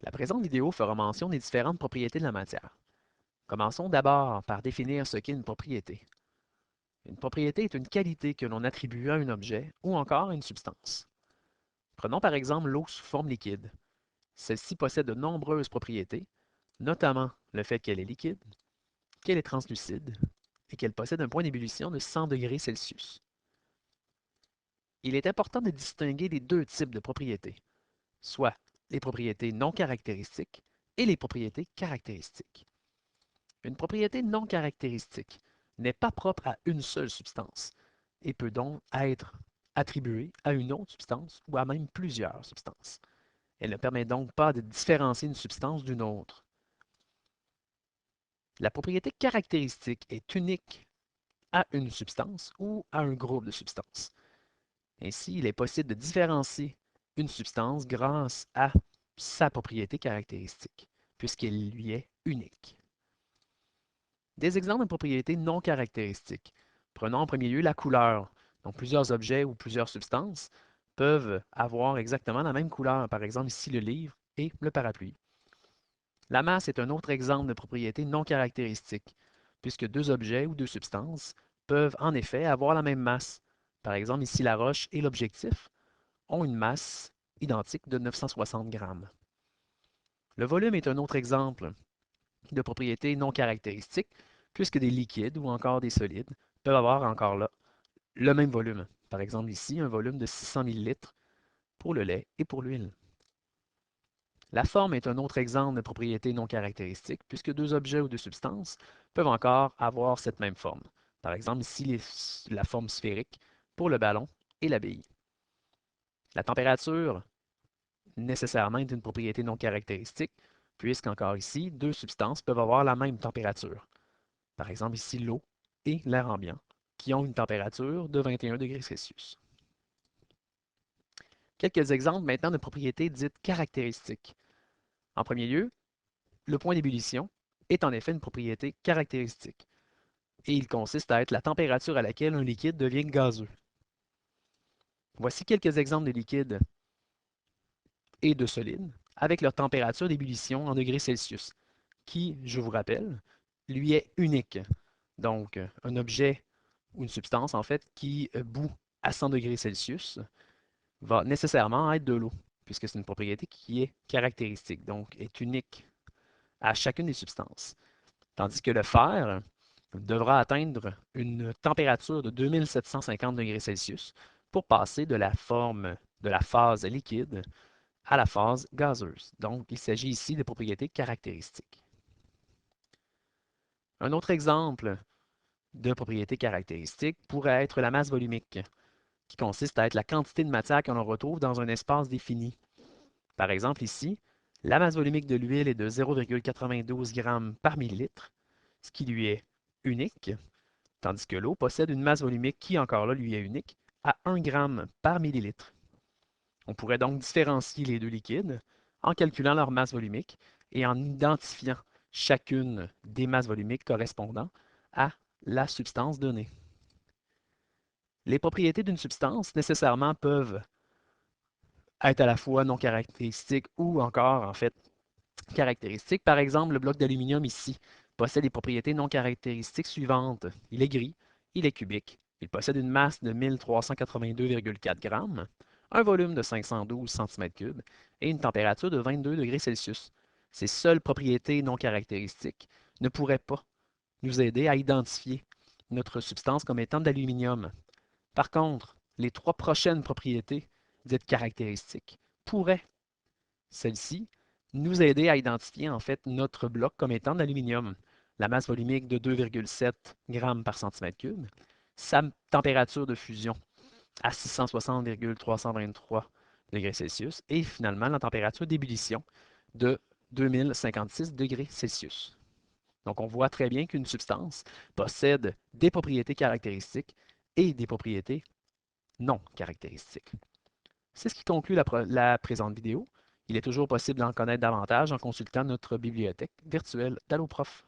La présente vidéo fera mention des différentes propriétés de la matière. Commençons d'abord par définir ce qu'est une propriété. Une propriété est une qualité que l'on attribue à un objet ou encore à une substance. Prenons par exemple l'eau sous forme liquide. Celle-ci possède de nombreuses propriétés, notamment le fait qu'elle est liquide, qu'elle est translucide et qu'elle possède un point d'ébullition de 100 degrés Celsius. Il est important de distinguer les deux types de propriétés, soit les propriétés non caractéristiques et les propriétés caractéristiques. Une propriété non caractéristique n'est pas propre à une seule substance et peut donc être attribuée à une autre substance ou à même plusieurs substances. Elle ne permet donc pas de différencier une substance d'une autre. La propriété caractéristique est unique à une substance ou à un groupe de substances. Ainsi, il est possible de différencier une substance grâce à sa propriété caractéristique, puisqu'elle lui est unique. Des exemples de propriétés non caractéristiques. Prenons en premier lieu la couleur. Donc, plusieurs objets ou plusieurs substances peuvent avoir exactement la même couleur. Par exemple, ici, le livre et le parapluie. La masse est un autre exemple de propriété non caractéristique, puisque deux objets ou deux substances peuvent en effet avoir la même masse. Par exemple, ici, la roche et l'objectif ont une masse identique de 960 grammes. Le volume est un autre exemple de propriétés non caractéristiques, puisque des liquides ou encore des solides peuvent avoir encore là le même volume. Par exemple ici, un volume de 600 ml pour le lait et pour l'huile. La forme est un autre exemple de propriété non caractéristique, puisque deux objets ou deux substances peuvent encore avoir cette même forme. Par exemple ici, la forme sphérique pour le ballon et la bille. La température, nécessairement, est une propriété non caractéristique, puisqu'encore ici, deux substances peuvent avoir la même température. Par exemple ici l'eau et l'air ambiant, qui ont une température de 21 degrés Celsius. Quelques exemples maintenant de propriétés dites caractéristiques. En premier lieu, le point d'ébullition est en effet une propriété caractéristique, et il consiste à être la température à laquelle un liquide devient gazeux. Voici quelques exemples de liquides et de solides avec leur température d'ébullition en degrés Celsius, qui, je vous rappelle, lui est unique. Donc, un objet ou une substance, en fait, qui bout à 100 degrés Celsius va nécessairement être de l'eau, puisque c'est une propriété qui est caractéristique, donc est unique à chacune des substances. Tandis que le fer devra atteindre une température de 2750 degrés Celsius pour passer de la forme de la phase liquide à la phase gazeuse. Donc, il s'agit ici de propriétés caractéristiques. Un autre exemple de propriété caractéristique pourrait être la masse volumique, qui consiste à être la quantité de matière que l'on retrouve dans un espace défini. Par exemple ici, la masse volumique de l'huile est de 0,92 g par millilitre, ce qui lui est unique, tandis que l'eau possède une masse volumique qui, encore là, lui est unique, à 1 g par millilitre. On pourrait donc différencier les deux liquides en calculant leur masse volumique et en identifiant chacune des masses volumiques correspondant à la substance donnée. Les propriétés d'une substance nécessairement peuvent être à la fois non caractéristiques ou encore, en fait, caractéristiques. Par exemple, le bloc d'aluminium ici possède les propriétés non caractéristiques suivantes. Il est gris, il est cubique, il possède une masse de 1382,4 grammes, un volume de 512 cm3 et une température de 22 degrés Celsius. Ces seules propriétés non caractéristiques ne pourraient pas nous aider à identifier notre substance comme étant d'aluminium. Par contre, les trois prochaines propriétés dites caractéristiques pourraient, celles-ci, nous aider à identifier en fait notre bloc comme étant d'aluminium. La masse volumique de 2,7 g par cm3, sa température de fusion à 660,323 degrés Celsius et finalement la température d'ébullition de 2056 degrés Celsius. Donc on voit très bien qu'une substance possède des propriétés caractéristiques et des propriétés non caractéristiques. C'est ce qui conclut la présente vidéo. Il est toujours possible d'en connaître davantage en consultant notre bibliothèque virtuelle d'AlloProf.